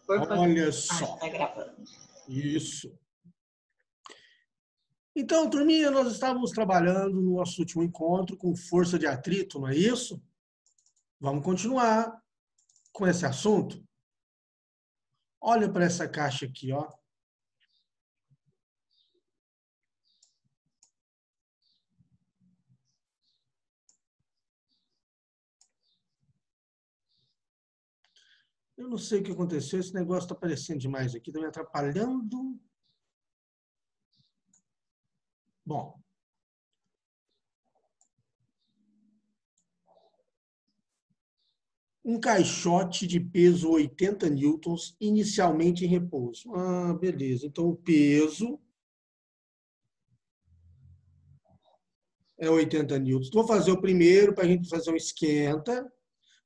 Por favor. Olha Ah, só. tá gravando. Isso. Então, turminha, nós estávamos trabalhando no nosso último encontro com força de atrito, não é isso? Vamos continuar com esse assunto. Olha para essa caixa aqui, ó. Eu não sei o que aconteceu, esse negócio está aparecendo demais aqui, está me atrapalhando. Bom. Um caixote de peso 80 newtons, inicialmente em repouso. Ah, beleza. Então, o peso é 80 newtons. Vou fazer o primeiro para a gente fazer um esquenta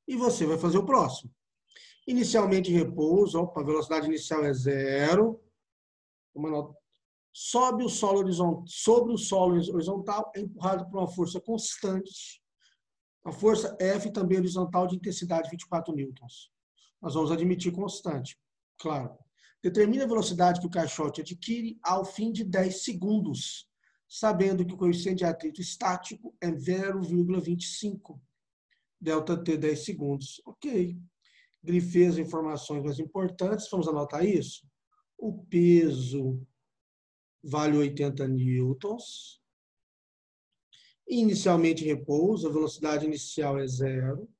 e você vai fazer o próximo. Inicialmente em repouso, opa, a velocidade inicial é 0. Sobre o solo horizontal, é empurrado por uma força constante. A força F também é horizontal de intensidade 24 newtons. Nós vamos admitir constante, claro. Determine a velocidade que o caixote adquire ao fim de 10 segundos, sabendo que o coeficiente de atrito estático é 0,25. ΔT 10 segundos. Ok. Grifei as informações mais importantes. Vamos anotar isso? O peso vale 80 newtons. Inicialmente em repouso, a velocidade inicial é 0.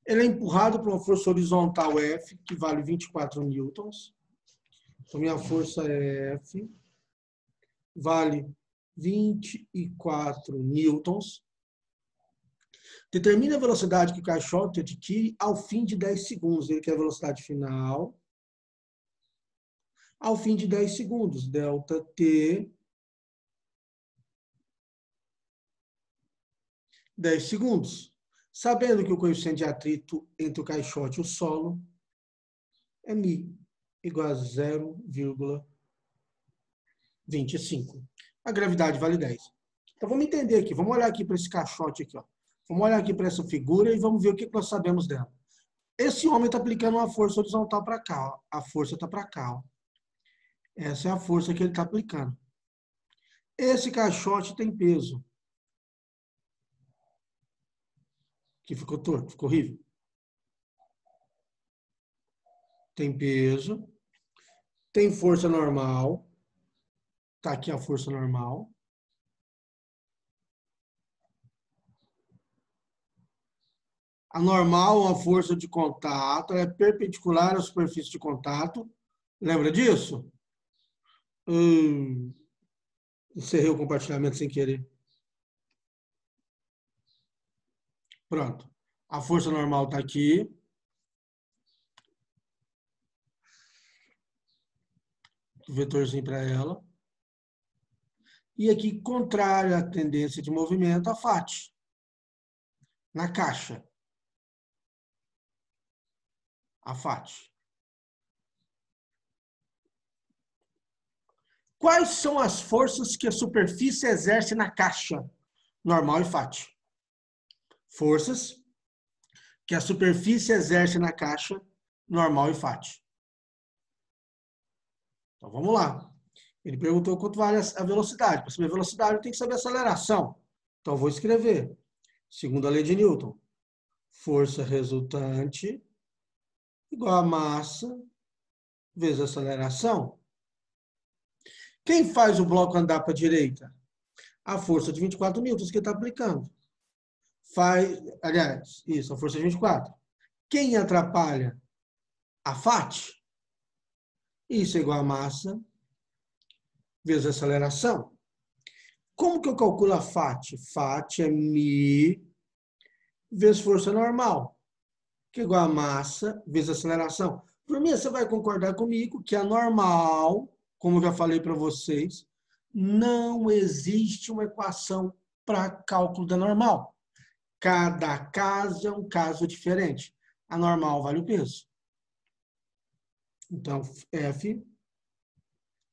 Ele é empurrado por uma força horizontal F, que vale 24 newtons. Então, minha força é F, vale 24 newtons. Determine a velocidade que o caixote adquire ao fim de 10 segundos. Ele quer a velocidade final. Ao fim de 10 segundos, ΔT 10 segundos. Sabendo que o coeficiente de atrito entre o caixote e o solo é μ, igual a 0,25. A gravidade vale 10. Então, vamos entender aqui. Vamos olhar aqui para esse caixote aqui, ó. Vamos olhar aqui para essa figura e vamos ver o que nós sabemos dela. Esse homem está aplicando uma força horizontal para cá, ó. A força está para cá, ó. Essa é a força que ele está aplicando. Esse caixote tem peso. Que ficou torto, ficou horrível. Tem peso. Tem força normal. Está aqui a força normal. A normal é uma força de contato, ela é perpendicular à superfície de contato. Lembra disso? Encerrei o compartilhamento sem querer. Pronto. A força normal está aqui. O vetorzinho para ela. E aqui, contrário à tendência de movimento, a FAT. Na caixa. A FAT. Quais são as forças que a superfície exerce na caixa? Normal e FAT. Forças que a superfície exerce na caixa, normal e FAT. Então, vamos lá. Ele perguntou quanto vale a velocidade. Para saber a velocidade, eu tenho que saber a aceleração. Então, eu vou escrever. Segundo a lei de Newton, força resultante igual a massa vezes a aceleração. Quem faz o bloco andar para a direita? A força de 24 newtons que está aplicando. Aliás, isso, a força de 24. Quem atrapalha? A FAT. Isso é igual a massa vezes a aceleração. Como que eu calculo a FAT? FAT é μ vezes força normal, que é igual a massa vezes a aceleração. Por mim, você vai concordar comigo que a normal, como eu já falei para vocês, não existe uma equação para cálculo da normal. Cada caso é um caso diferente. A normal vale o peso. Então, F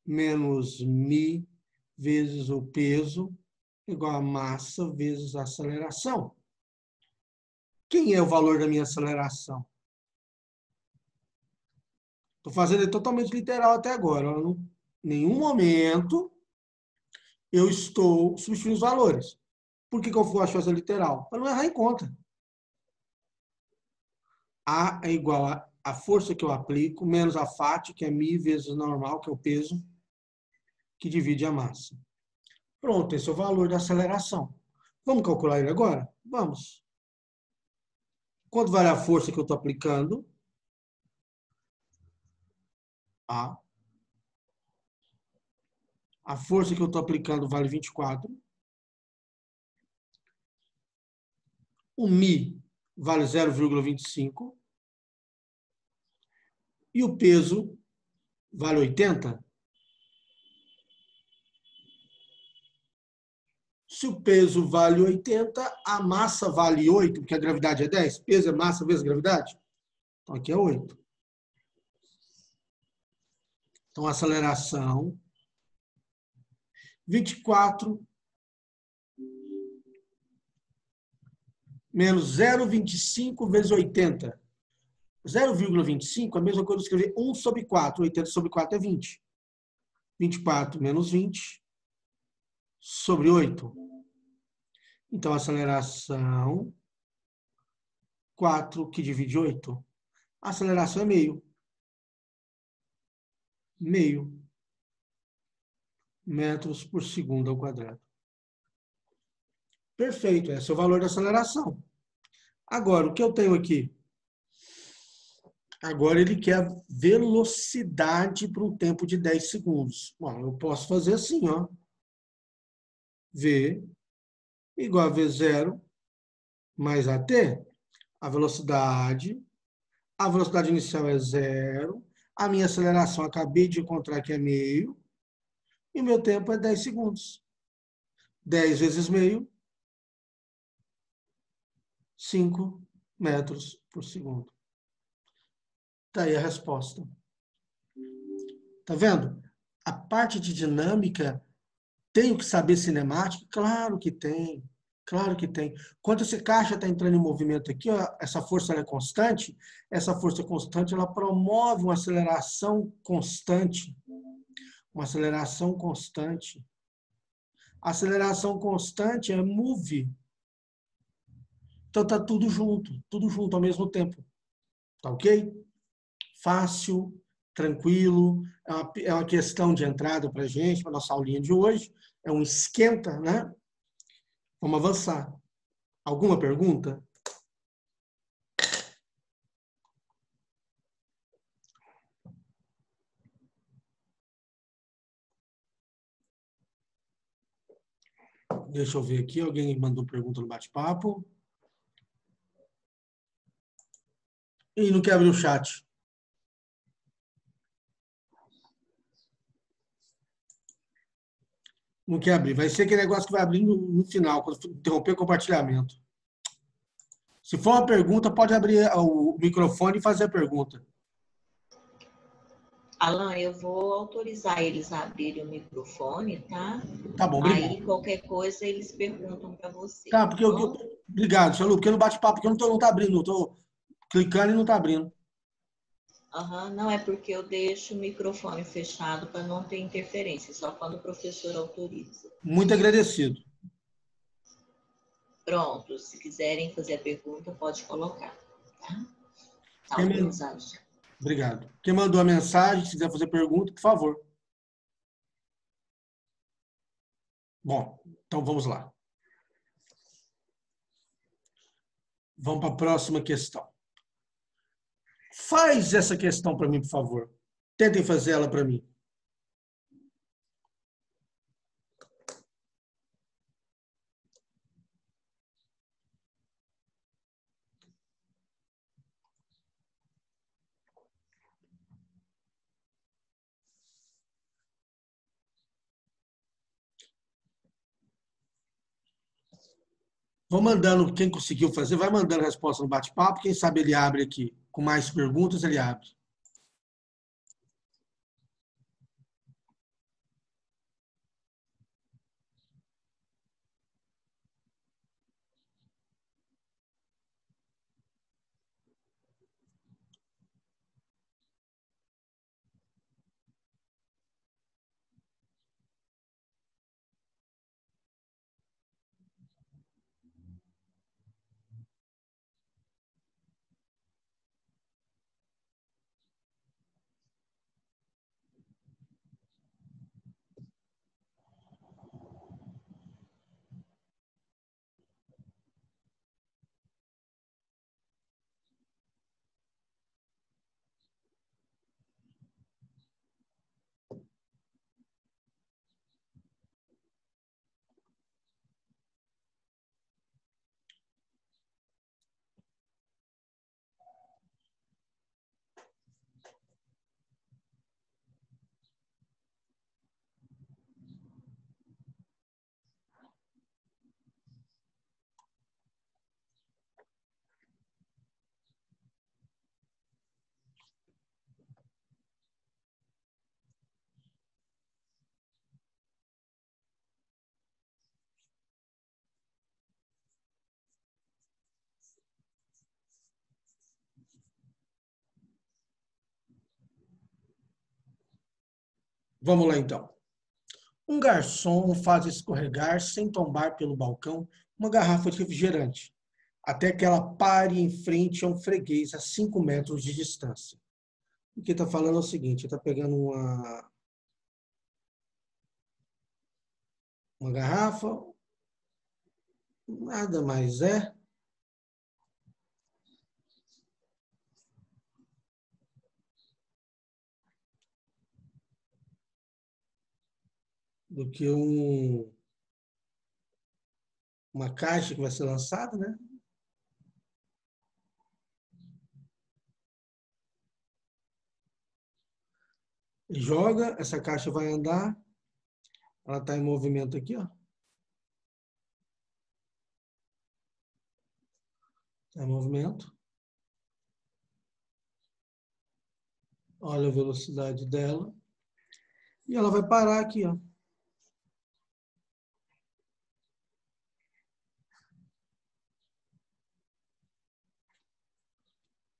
menos μ vezes o peso igual a massa vezes a aceleração. Quem é o valor da minha aceleração? Estou fazendo ele totalmente literal até agora. Em nenhum momento eu estou substituindo os valores. Por que eu gosto de fazer literal? Para não errar em conta. A é igual a força que eu aplico, menos a FAT, que é μ vezes o normal, que é o peso, que divide a massa. Pronto, esse é o valor da aceleração. Vamos calcular ele agora? Vamos. Quanto vale a força que eu estou aplicando? A. A força que eu estou aplicando vale 24. O μ vale 0,25. E o peso vale 80. Se o peso vale 80, a massa vale 8, porque a gravidade é 10. Peso é massa vezes gravidade. Então, aqui é 8. Então, a aceleração, 24 menos 0,25 vezes 80. 0,25 é a mesma coisa que escrever 1 sobre 4. 80 sobre 4 é 20. 24 menos 20 sobre 8. Então, a aceleração, 4 que divide 8. A aceleração é meio. Meio metros por segundo ao quadrado. Perfeito, esse é o valor da aceleração. Agora, o que eu tenho aqui? Agora ele quer velocidade para um tempo de 10 segundos. Bom, eu posso fazer assim, ó. V igual a V0 mais AT. A velocidade inicial é 0. A minha aceleração, acabei de encontrar que é meio. E o meu tempo é 10 segundos. 10 vezes meio, 5 metros por segundo. Está aí a resposta. Tá vendo? A parte de dinâmica, tenho que saber cinemática? Claro que tem. Claro que tem. Quando esse caixa está entrando em movimento aqui, ó, essa força é constante. Essa força constante ela promove uma aceleração constante. Uma aceleração constante. A aceleração constante é move. Então tá tudo junto ao mesmo tempo. Tá ok? Fácil, tranquilo, é uma questão de entrada para a gente, para a nossa aulinha de hoje, é um esquenta, né? Vamos avançar. Alguma pergunta? Deixa eu ver aqui, alguém mandou pergunta no bate-papo. E não quer abrir o chat. Não quer abrir. Vai ser aquele negócio que vai abrir no final, quando interromper o compartilhamento. Se for uma pergunta, pode abrir o microfone e fazer a pergunta. Alan, eu vou autorizar eles a abrirem o microfone, tá? Tá bom, Aí, obrigado. qualquer coisa, eles perguntam para você, Tá, tá porque bom? obrigado, Xalu, porque no bate-papo que eu não tá abrindo, eu tô clicando e não tá abrindo. Não é porque eu deixo o microfone fechado para não ter interferência, só quando o professor autoriza. Muito agradecido. Pronto, se quiserem fazer a pergunta, pode colocar, tá? Tá Quem man- autorizado já. Obrigado. Quem mandou a mensagem, se quiser fazer pergunta, por favor. Bom, então vamos lá. Vamos para a próxima questão. Faz essa questão para mim, por favor. Tentem fazer ela para mim. Vou mandando, quem conseguiu fazer, vai mandando a resposta no bate-papo. Quem sabe ele abre aqui. Com mais perguntas, ele abre. Vamos lá, então. Um garçom faz escorregar, sem tombar pelo balcão, uma garrafa de refrigerante, até que ela pare em frente a um freguês a 5 metros de distância. O que está falando é o seguinte, está pegando uma garrafa, nada mais é do que uma caixa que vai ser lançada, né? Joga, essa caixa vai andar, ela está em movimento aqui, ó. Está em movimento. Olha a velocidade dela. E ela vai parar aqui, ó.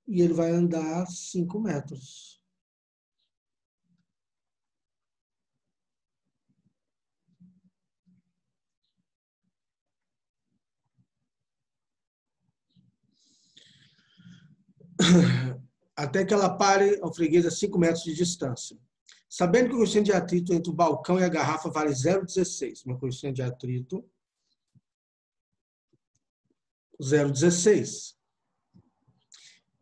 E ele vai andar 5 metros. Até que ela pare ao freguês a 5 metros de distância. Sabendo que o coeficiente de atrito entre o balcão e a garrafa vale 0,16. Meu coeficiente de atrito, 0,16.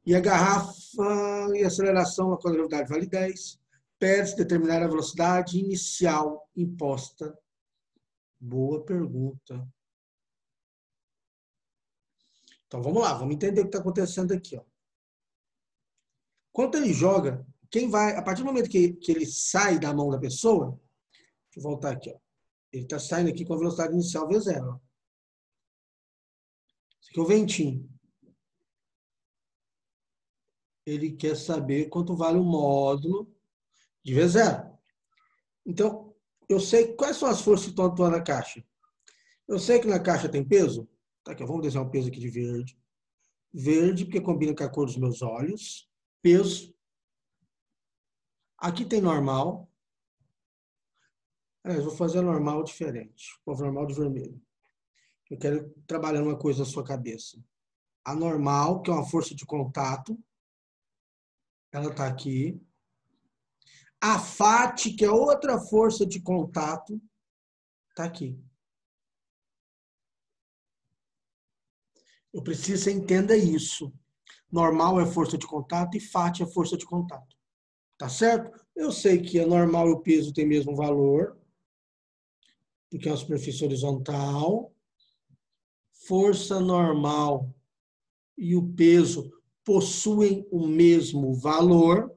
E a garrafa e a aceleração, a gravidade vale 10. Pede-se determinar a velocidade inicial imposta. Boa pergunta. Então, vamos lá, vamos entender o que está acontecendo aqui, ó. Quando ele joga, quem vai, a partir do momento que ele sai da mão da pessoa, deixa eu voltar aqui, ó. Ele está saindo aqui com a velocidade inicial V0. Ó. Esse aqui é o ventinho. Ele quer saber quanto vale o módulo de V0. Então, eu sei quais são as forças que estão atuando na caixa. Eu sei que na caixa tem peso. Tá aqui, vamos desenhar um peso aqui de verde. Verde, porque combina com a cor dos meus olhos. Peso. Aqui tem normal. Eu vou fazer a normal diferente. Vou fazer normal de vermelho. Eu quero trabalhar uma coisa na sua cabeça. A normal, que é uma força de contato. Ela está aqui. A FAT, que é outra força de contato, está aqui. Eu preciso que você entenda isso. Normal é força de contato e FAT é força de contato. Tá certo? Eu sei que a normal e o peso têm o mesmo valor, porque é uma superfície horizontal. Força normal e o peso possuem o mesmo valor.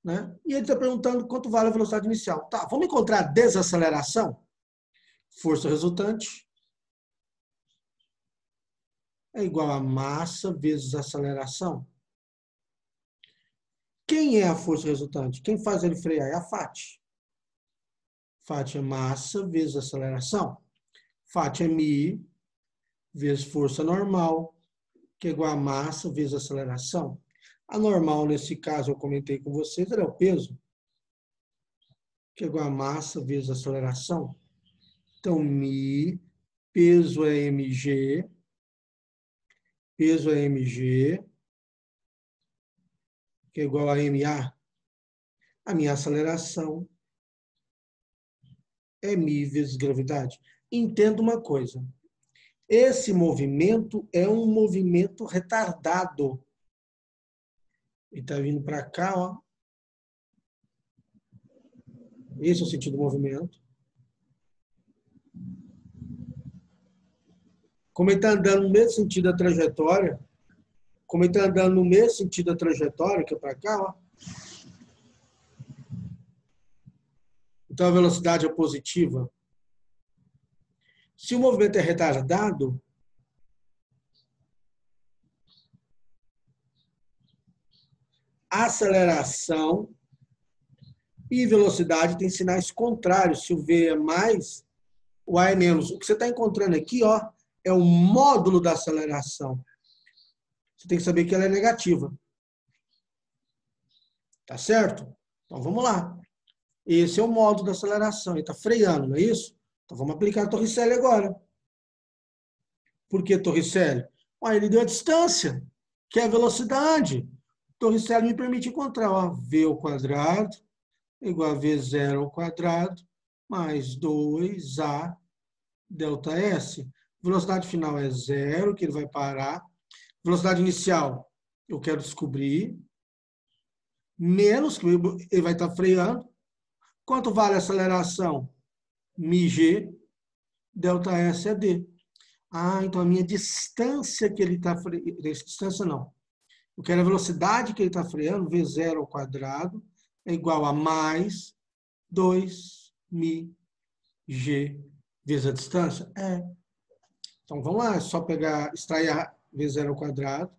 Né? E ele está perguntando quanto vale a velocidade inicial. Tá, vamos encontrar a desaceleração? Força resultante é igual a massa vezes aceleração. Quem é a força resultante? Quem faz ele frear é a FAT. FAT é massa vezes aceleração. FAT é μ vezes força normal, que é igual a massa vezes aceleração. A normal, nesse caso, eu comentei com vocês, era o peso, que é igual a massa vezes aceleração. Então, μ, peso é mg, que é igual a ma. A minha aceleração é μ vezes gravidade. Entenda uma coisa. Esse movimento é um movimento retardado. Ele está vindo para cá, ó. Esse é o sentido do movimento. Como ele está andando no mesmo sentido da trajetória, que é para cá, ó. Então a velocidade é positiva. Se o movimento é retardado, aceleração e velocidade têm sinais contrários. Se o V é mais, o A é menos. O que você está encontrando aqui, ó, é o módulo da aceleração. Você tem que saber que ela é negativa. Tá certo? Então, vamos lá. Esse é o modo da aceleração. Ele está freando, não é isso? Então, vamos aplicar a Torricelli agora. Por que Torricelli? Ele deu a distância, que é a velocidade. Torricelli me permite encontrar v ao quadrado igual a v0 ao quadrado mais 2a delta S. Velocidade final é zero, que ele vai parar. Velocidade inicial, eu quero descobrir. Menos, que ele vai estar freando. Quanto vale a aceleração? μg, delta S é d. Então a minha distância que ele está freando, distância não. Eu quero a velocidade que ele está freando, v0 ao quadrado, é igual a mais 2μg vezes a distância? Então vamos lá, é só pegar, extrair a v0 ao quadrado,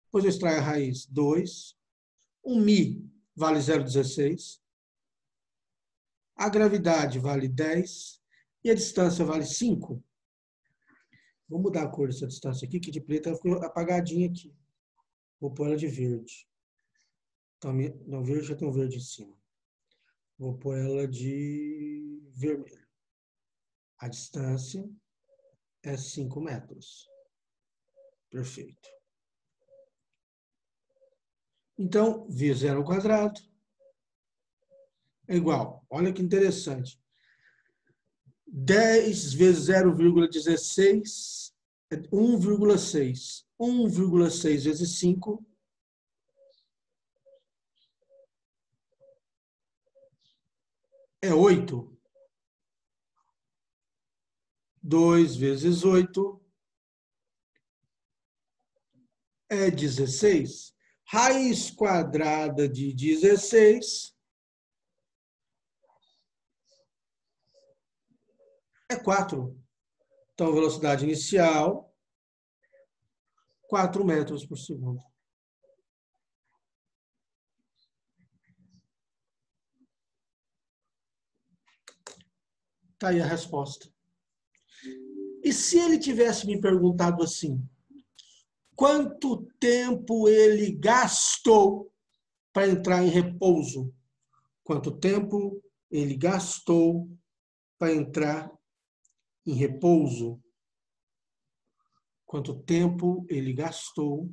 depois eu extraio a raiz 2, 1μ vale 0,16, a gravidade vale 10 e a distância vale 5. Vou mudar a cor dessa distância aqui, que de preto ela ficou apagadinha aqui. Vou pôr ela de verde. Então, no verde já tem um verde em cima. Vou pôr ela de vermelho. A distância é 5 metros. Perfeito. Então, v0 ao quadrado é igual. Olha que interessante. 10 vezes 0,16 é 1,6. 1,6 vezes 5 é 8. 2 vezes 8 é 16. Raiz quadrada de 16 é 4. Então, velocidade inicial, 4 metros por segundo. Está aí a resposta. E se ele tivesse me perguntado assim, quanto tempo ele gastou para entrar em repouso? Quanto tempo ele gastou para entrar em repouso? Quanto tempo ele gastou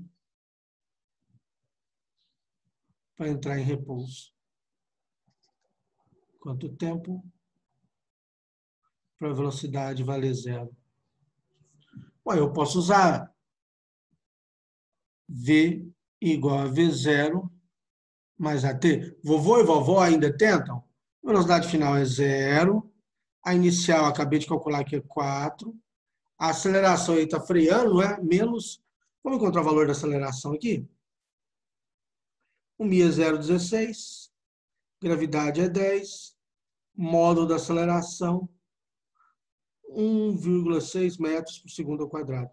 para entrar em repouso? Quanto tempo para a velocidade valer zero? Eu posso usar V igual a V0 mais AT. Vovô e vovó ainda tentam? A velocidade final é zero. A inicial, acabei de calcular que é 4. A aceleração aí está freando, não é? Menos. Vamos encontrar o valor da aceleração aqui? O μ é 0,16. Gravidade é 10. Módulo da aceleração, 1,6 metros por segundo ao quadrado.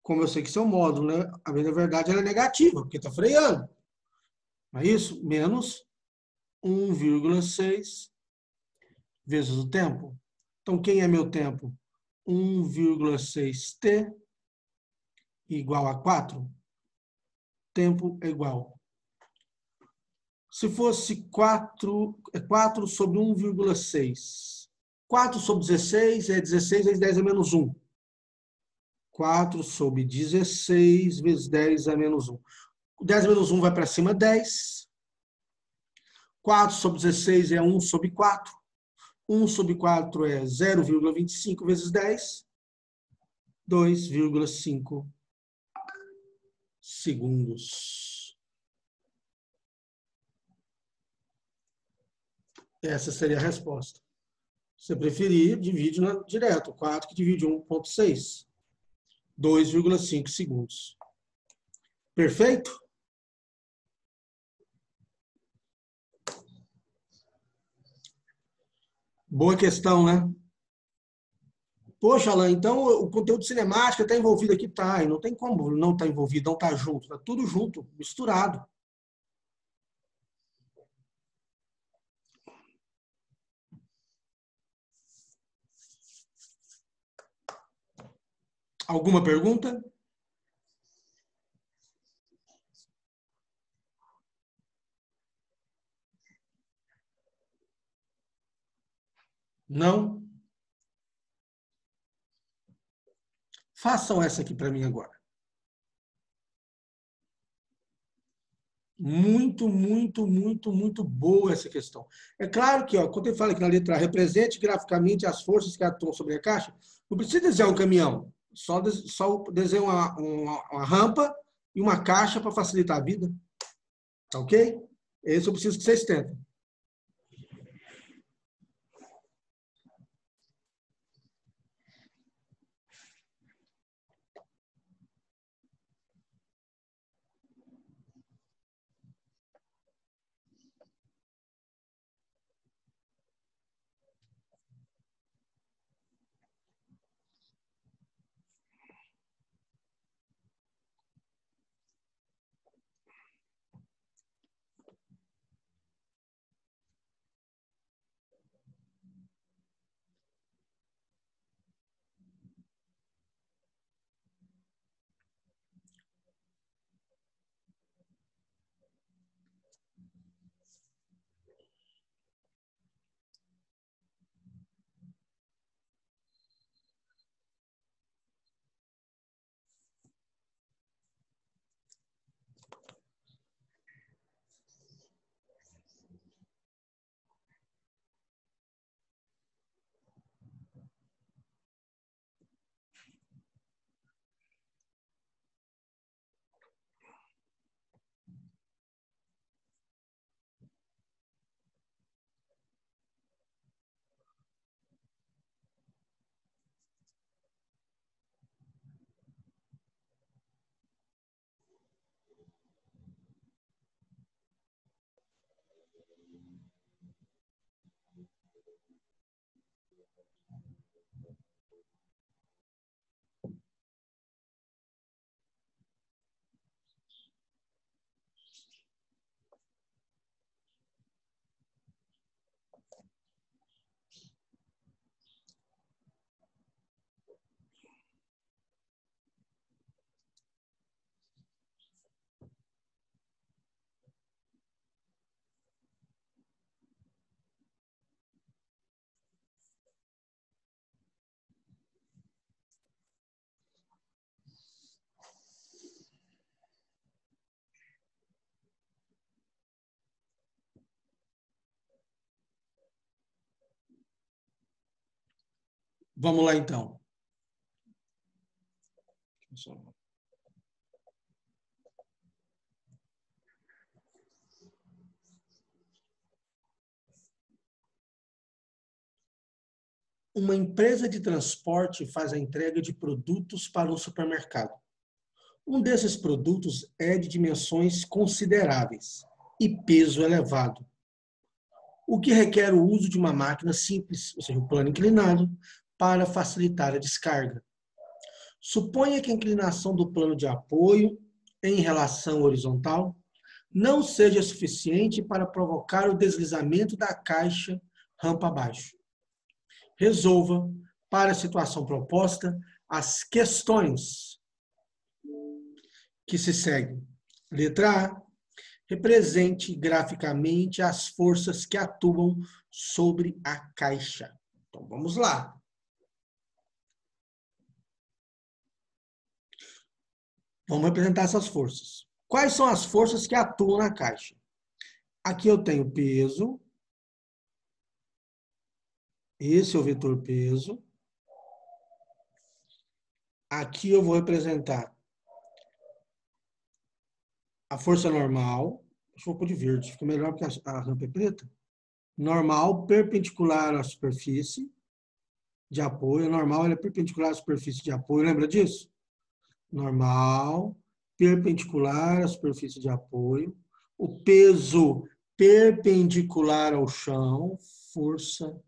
Como eu sei que isso é um módulo, né? A verdade ela é negativa, porque está freando. Não é isso? Menos 1,6 vezes o tempo. Então, quem é meu tempo? 1,6t igual a 4. Tempo é igual. Se fosse 4 sobre 1,6. 4 sobre 16 é 16 vezes 10 é menos 1. 4 sobre 16 vezes 10 é menos 1. 10 menos 1 vai para cima, 10. 4 sobre 16 é 1 sobre 4. 1 sobre 4 é 0,25 vezes 10. 2,5 segundos. Essa seria a resposta. Se você preferir, divide direto. 4 que divide 1,6. 2,5 segundos. Perfeito? Boa questão, né? Poxa, Alain, então o conteúdo cinemático está envolvido aqui? Tá, e não tem como não estar envolvido, não estar junto. Está tudo junto, misturado. Alguma pergunta? Não? Façam essa aqui para mim agora. Muito, muito, muito, muito boa essa questão. É claro que, ó, quando ele fala aqui na letra A, represente graficamente as forças que atuam sobre a caixa, não precisa desenhar um caminhão, só desenha uma rampa e uma caixa para facilitar a vida. Tá ok? Esse eu preciso que vocês tentem. Vamos lá, então. Uma empresa de transporte faz a entrega de produtos para um supermercado. Um desses produtos é de dimensões consideráveis e peso elevado, o que requer o uso de uma máquina simples, ou seja, o plano inclinado, para facilitar a descarga. Suponha que a inclinação do plano de apoio em relação horizontal não seja suficiente para provocar o deslizamento da caixa rampa abaixo. Resolva, para a situação proposta, as questões que se seguem. Letra A. Represente graficamente as forças que atuam sobre a caixa. Então, vamos lá. Vamos representar essas forças. Quais são as forças que atuam na caixa? Aqui eu tenho peso. Esse é o vetor peso. Aqui eu vou representar a força normal. Deixa eu pôr de verde, fica melhor porque a rampa é preta. Normal, perpendicular à superfície de apoio. Normal, ela é perpendicular à superfície de apoio. Lembra disso? Normal, perpendicular à superfície de apoio. O peso perpendicular ao chão, força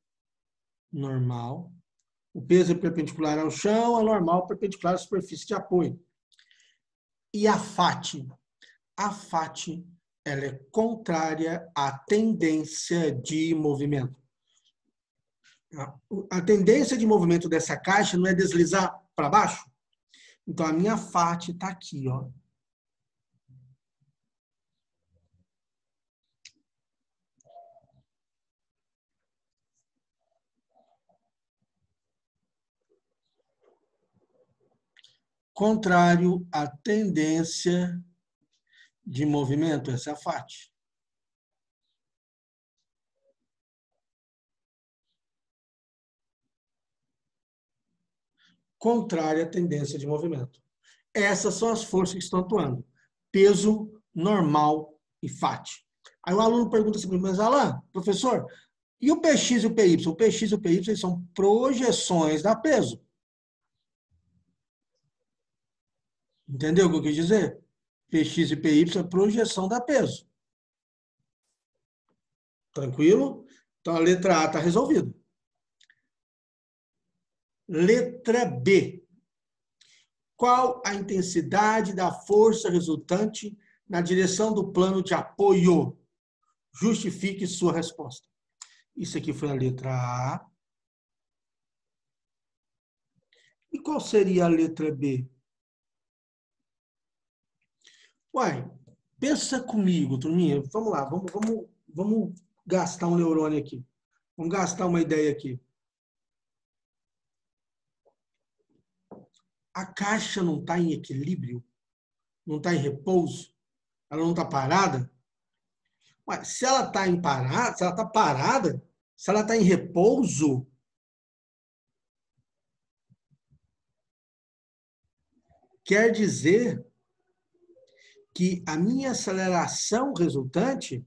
normal. O peso é perpendicular ao chão, a normal perpendicular à superfície de apoio. E a FAT? A FAT, ela é contrária à tendência de movimento. A tendência de movimento dessa caixa não é deslizar para baixo? Então, a minha FAT está aqui, ó. contrário à tendência de movimento. Essa é a FAT. Contrária à tendência de movimento. Essas são as forças que estão atuando. Peso, normal e FAT. Aí o aluno pergunta assim, mas Alain, professor, e o PX e o PY? O PX e o PY eles são projeções da peso. Entendeu o que eu quis dizer? PX e PY é projeção da peso. Tranquilo? Então a letra A está resolvida. Letra B. Qual a intensidade da força resultante na direção do plano de apoio? Justifique sua resposta. Isso aqui foi a letra A. E qual seria a letra B? Uai, pensa comigo, turminha. Vamos lá, vamos gastar um neurônio aqui. Vamos gastar uma ideia aqui. A caixa não está em equilíbrio? Não está em repouso? Ela não está parada? Ué, se ela está em parada, se ela está parada, se ela está em repouso, quer dizer que a minha aceleração resultante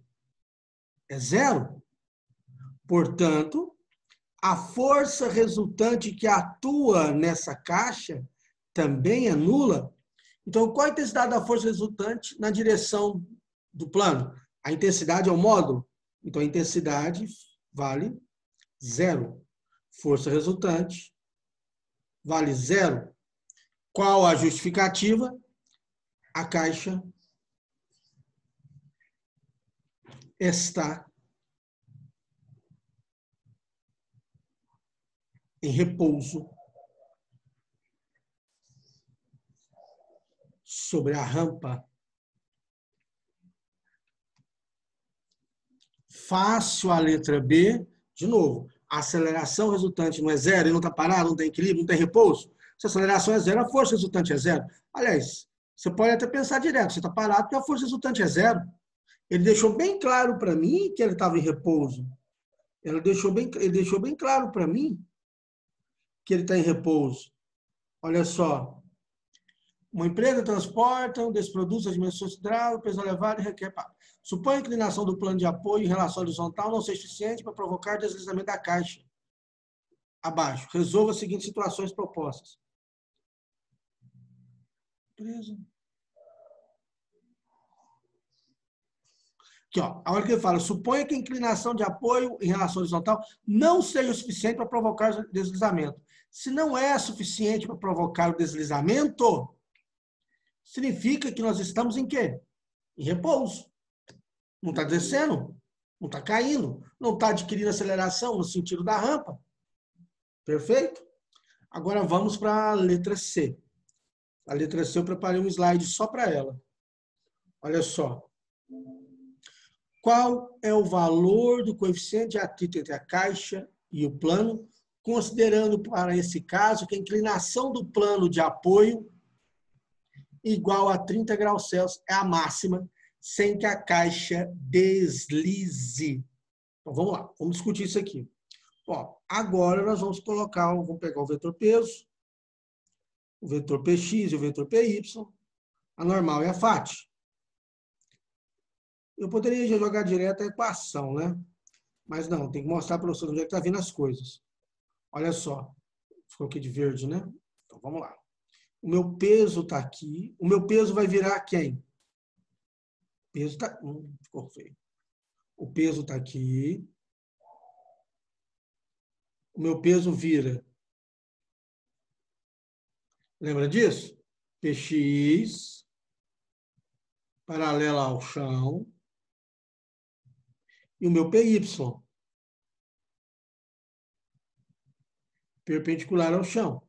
é zero. Portanto, a força resultante que atua nessa caixa também é nula. Então, qual a intensidade da força resultante na direção do plano? A intensidade é o módulo. Então, a intensidade vale zero. Força resultante vale zero. Qual a justificativa? A caixa está em repouso sobre a rampa. Fácil a letra B. De novo, a aceleração resultante não é zero, ele não está parado, não tem equilíbrio, não tem repouso. Se a aceleração é zero, a força resultante é zero. Aliás, você pode até pensar direto, você está parado porque a força resultante é zero. Ele deixou bem claro para mim que ele estava em repouso. Ele deixou bem claro para mim que ele está em repouso. Olha só. Uma empresa transporta um desses produtos a dimensão hidráulica, peso elevado e requer. Suponha a inclinação do plano de apoio em relação horizontal não ser suficiente para provocar deslizamento da caixa. Abaixo. Resolva as seguintes situações propostas. Beleza. Aqui, ó, a hora que ele fala, suponha que a inclinação de apoio em relação horizontal não seja o suficiente para provocar o deslizamento. Se não é suficiente para provocar o deslizamento, significa que nós estamos em quê? Em repouso. Não está descendo, não está caindo, não está adquirindo aceleração no sentido da rampa. Perfeito? Agora vamos para a letra C. A letra C eu preparei um slide só para ela. Olha só. Qual é o valor do coeficiente de atrito entre a caixa e o plano, considerando para esse caso que a inclinação do plano de apoio igual a 30 graus Celsius é a máxima, sem que a caixa deslize. Então, vamos lá, vamos discutir isso aqui. Ó, agora nós vamos pegar o vetor peso, o vetor Px e o vetor Py, a normal e a FAT. Eu poderia já jogar direto a equação, né? Mas não, tem que mostrar para você onde é que está vindo as coisas. Olha só, ficou aqui de verde, né? Então, vamos lá. O meu peso está aqui. O meu peso vai virar quem? O peso está... ficou feio. O peso está aqui. O meu peso vira. Lembra disso? Px paralela ao chão. E o meu Py perpendicular ao chão.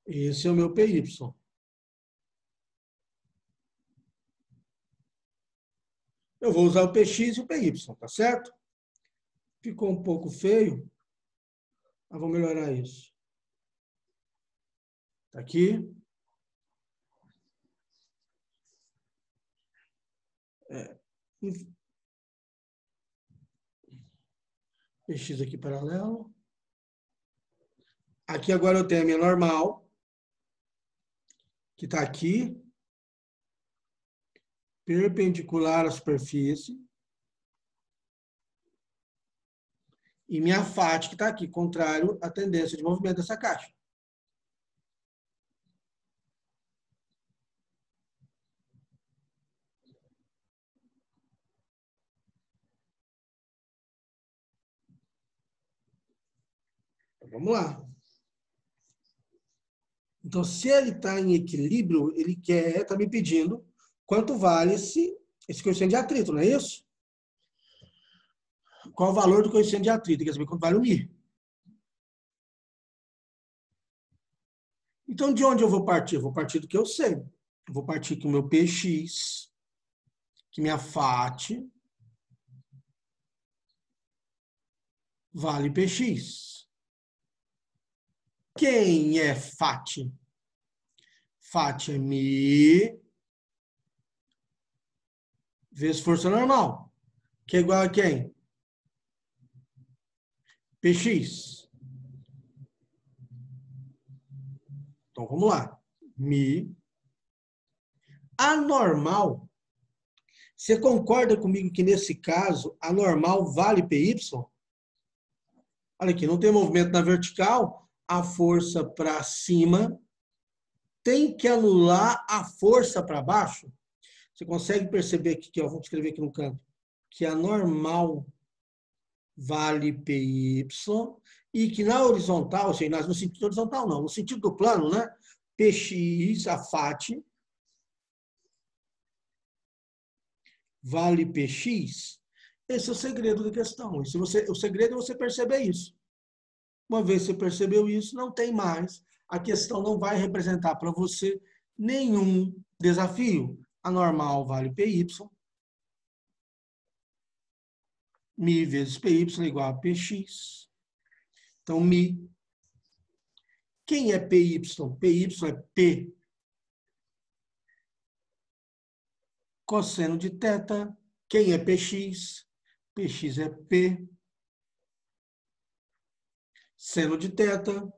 Esse é o meu Py. Eu vou usar o Px e o Py, tá certo? Ficou um pouco feio. Mas vou melhorar isso. Tá aqui. PX aqui paralelo. Aqui agora eu tenho a minha normal, que está aqui, perpendicular à superfície. E minha FAT, que está aqui, contrário à tendência de movimento dessa caixa. Então, vamos lá. Então, se ele está em equilíbrio, ele está me pedindo quanto vale esse coeficiente de atrito, não é isso? Qual o valor do coeficiente de atrito? Ele quer saber quanto vale o μ. Então, de onde eu vou partir? Eu vou partir do que eu sei. Eu vou partir que o meu Px, que minha FAT, vale Px. Quem é FAT? FAT é μ vezes força normal, que é igual a quem? Px. Então, vamos lá. μ. A normal, você concorda comigo que, nesse caso, a normal vale Py? Olha aqui, não tem movimento na vertical, a força para cima tem que anular a força para baixo. Você consegue perceber aqui, ó, vou escrever aqui no canto, que a normal vale Py e que na horizontal, ou seja, no sentido horizontal não, no sentido do plano, né? Px, a FAT, vale Px. Esse é o segredo da questão. O segredo é você perceber isso. Uma vez que você percebeu isso, não tem mais. A questão não vai representar para você nenhum desafio. A normal vale Py. μ vezes Py é igual a Px. Então, μ. Quem é Py? Py é P cosseno de θ. Quem é Px? Px é P seno de θ.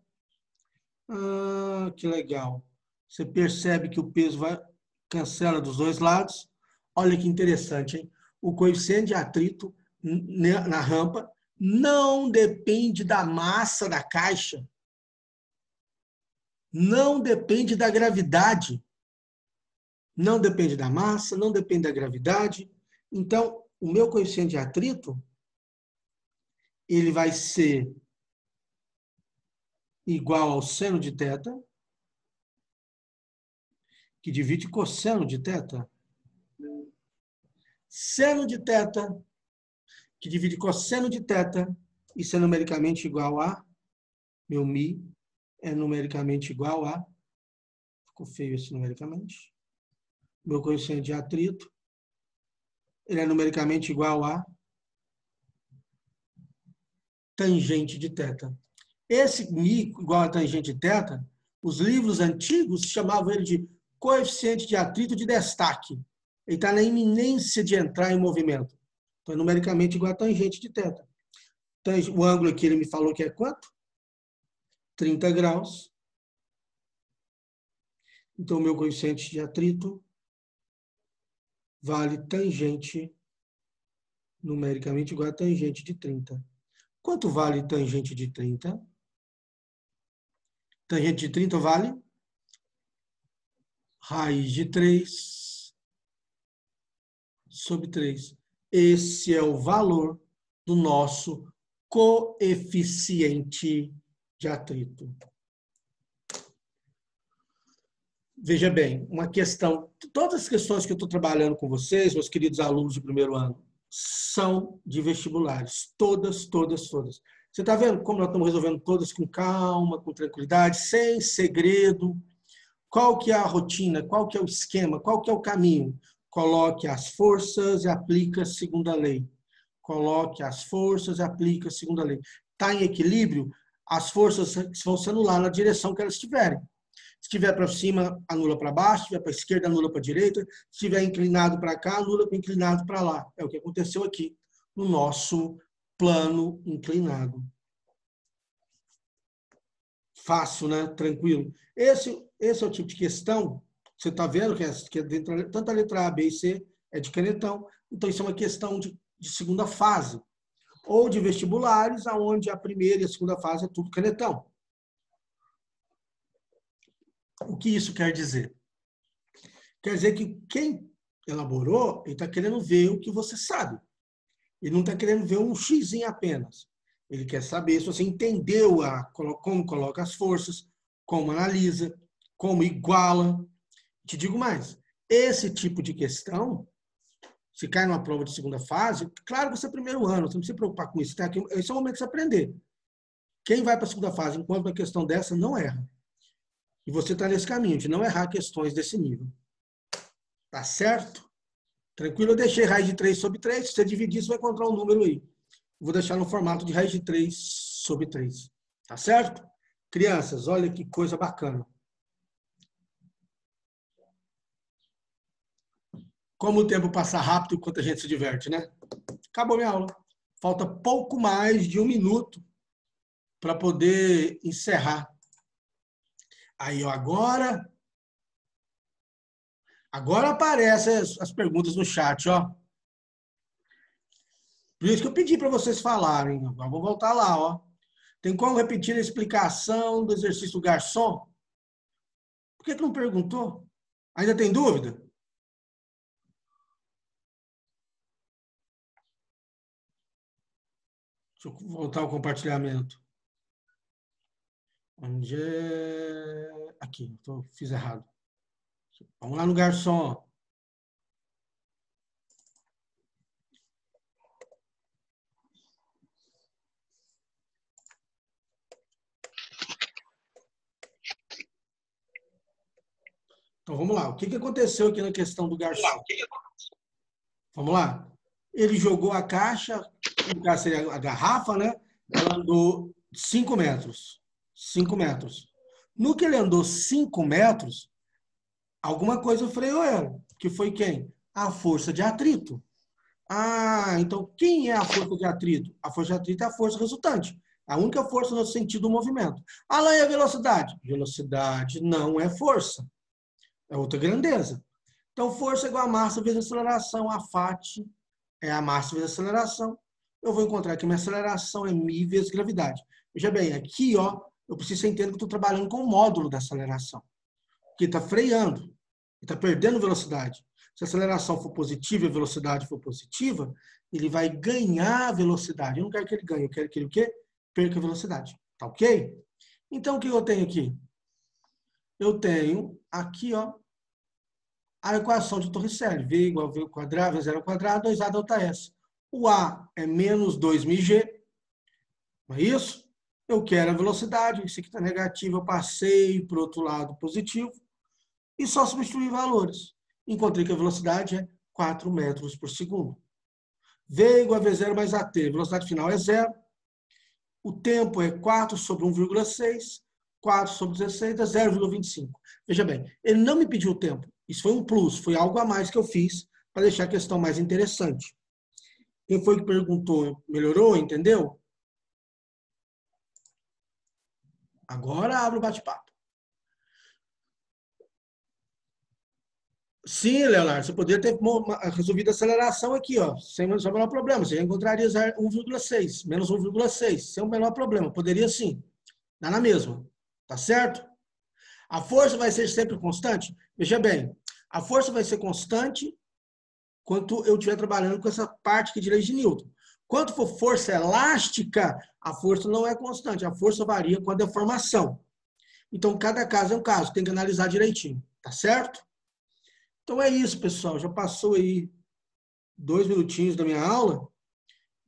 Ah, que legal. Você percebe que o peso cancela dos dois lados. Olha que interessante, hein? O coeficiente de atrito na rampa não depende da massa da caixa. Não depende da gravidade. Não depende da massa, não depende da gravidade. Então, o meu coeficiente de atrito, ele vai ser igual ao seno de θ, que divide cosseno de θ. Seno de θ, que divide cosseno de θ, isso é numericamente igual a, meu μ é numericamente igual a, ficou feio isso numericamente, meu coeficiente de atrito, ele é numericamente igual a tangente de θ. Esse μ igual a tangente de θ, os livros antigos chamavam ele de coeficiente de atrito de destaque. Ele está na iminência de entrar em movimento. Então, é numericamente igual a tangente de θ. O ângulo aqui, ele me falou que é quanto? 30 graus. Então, o meu coeficiente de atrito vale tangente, numericamente igual a tangente de 30. Quanto vale tangente de 30? Tangente de 30 vale raiz de 3 sobre 3. Esse é o valor do nosso coeficiente de atrito. Veja bem, uma questão, todas as questões que eu estou trabalhando com vocês, meus queridos alunos de primeiro ano, são de vestibulares. Todas, todas, todas. Você está vendo como nós estamos resolvendo todas com calma, com tranquilidade, sem segredo. Qual que é a rotina? Qual que é o esquema? Qual que é o caminho? Coloque as forças e aplique a segunda lei. coloque as forças e aplique a segunda lei. Está em equilíbrio, as forças vão se anular na direção que elas estiverem. Se estiver para cima, anula para baixo. Se estiver para a esquerda, anula para a direita. Se estiver inclinado para cá, anula para inclinado para lá. É o que aconteceu aqui no nosso plano inclinado. Fácil, né? Tranquilo. Esse é o tipo de questão, você está vendo que tanto a letra A, B e C é de canetão. Então, isso é uma questão de segunda fase. Ou de vestibulares, onde a primeira e a segunda fase é tudo canetão. O que isso quer dizer? Quer dizer que quem elaborou, ele está querendo ver o que você sabe. Ele não está querendo ver um xizinho apenas. Ele quer saber se você entendeu como coloca as forças, como analisa, como iguala. Te digo mais, esse tipo de questão, se cai numa prova de segunda fase, claro que você é primeiro ano, você não precisa se preocupar com isso. Tá? Esse é o momento de você aprender. Quem vai para a segunda fase, enquanto uma questão dessa, não erra. E você está nesse caminho de não errar questões desse nível. Tá certo? Tranquilo? Eu deixei raiz de 3 sobre 3. Se você dividir, você vai encontrar um número aí. Vou deixar no formato de raiz de 3 sobre 3. Tá certo? Crianças, olha que coisa bacana. Como o tempo passa rápido enquanto a gente se diverte, né? Acabou minha aula. Falta pouco mais de 1 minuto para poder encerrar. Aí, ó, agora aparecem as perguntas no chat, ó. Por isso que eu pedi para vocês falarem. Agora vou voltar lá, ó. Tem como repetir a explicação do exercício do garçom? Por que não perguntou? Ainda tem dúvida? Deixa eu voltar ao compartilhamento. Onde é... Aqui, fiz errado. Vamos lá no garçom. Então, vamos lá. O que aconteceu aqui na questão do garçom? Vamos lá. Ele jogou a caixa, no caso seria a garrafa, né? Ela andou 5 metros. 5 metros. No que ele andou 5 metros, alguma coisa freou ele. Que foi quem? A força de atrito. Ah, então quem é a força de atrito? A força de atrito é a força resultante. A única força no sentido do movimento. Ah, lá é a velocidade. Velocidade não é força. É outra grandeza. Então, força é igual a massa vezes a aceleração. A FAT é a massa vezes a aceleração. Eu vou encontrar que minha aceleração é μ vezes gravidade. Veja bem, aqui, ó, eu preciso que você entenda que eu estou trabalhando com o módulo da aceleração. Que está freando. Está perdendo velocidade. Se a aceleração for positiva e a velocidade for positiva, ele vai ganhar velocidade. Eu não quero que ele ganhe, eu quero que ele o quê? Perca velocidade. Tá ok? Então, o que eu tenho aqui? Eu tenho aqui, ó, a equação de Torricelli. V igual a V quadrado, V zero ao quadrado, 2A delta S. O A é menos 2μg. Não é isso? Eu quero a velocidade. Isso aqui está negativo, eu passei para o outro lado positivo. E só substituir valores. Encontrei que a velocidade é 4 metros por segundo. V igual a V0 mais AT. A velocidade final é 0. O tempo é 4 sobre 1,6. 4 sobre 16 é 0,25. Veja bem, ele não me pediu o tempo. Isso foi um plus, foi algo a mais que eu fiz para deixar a questão mais interessante. Quem foi que perguntou? Melhorou? Entendeu? Agora abre o bate-papo. Sim, Leonardo, você poderia ter resolvido a aceleração aqui, ó, sem o menor problema. Você já encontraria 1,6, menos 1,6, sem o menor problema. Poderia sim. Dá na mesma. Tá certo? A força vai ser sempre constante? Veja bem, a força vai ser constante quando eu estiver trabalhando com essa parte aqui de leis de Newton. Quando for força elástica, a força não é constante. A força varia com a deformação. Então, cada caso é um caso. Tem que analisar direitinho. Tá certo? Então, é isso, pessoal. Já passou aí 2 minutinhos da minha aula.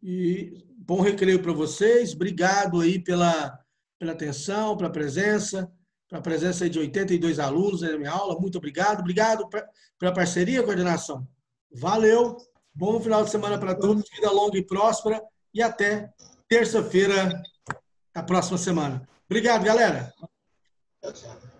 E bom recreio para vocês. Obrigado aí pela atenção, pela presença aí de 82 alunos aí na minha aula. Muito obrigado. Obrigado pela parceria, coordenação. Valeu! Bom final de semana para todos, vida longa e próspera e até terça-feira da próxima semana. Obrigado, galera. Tchau, tchau.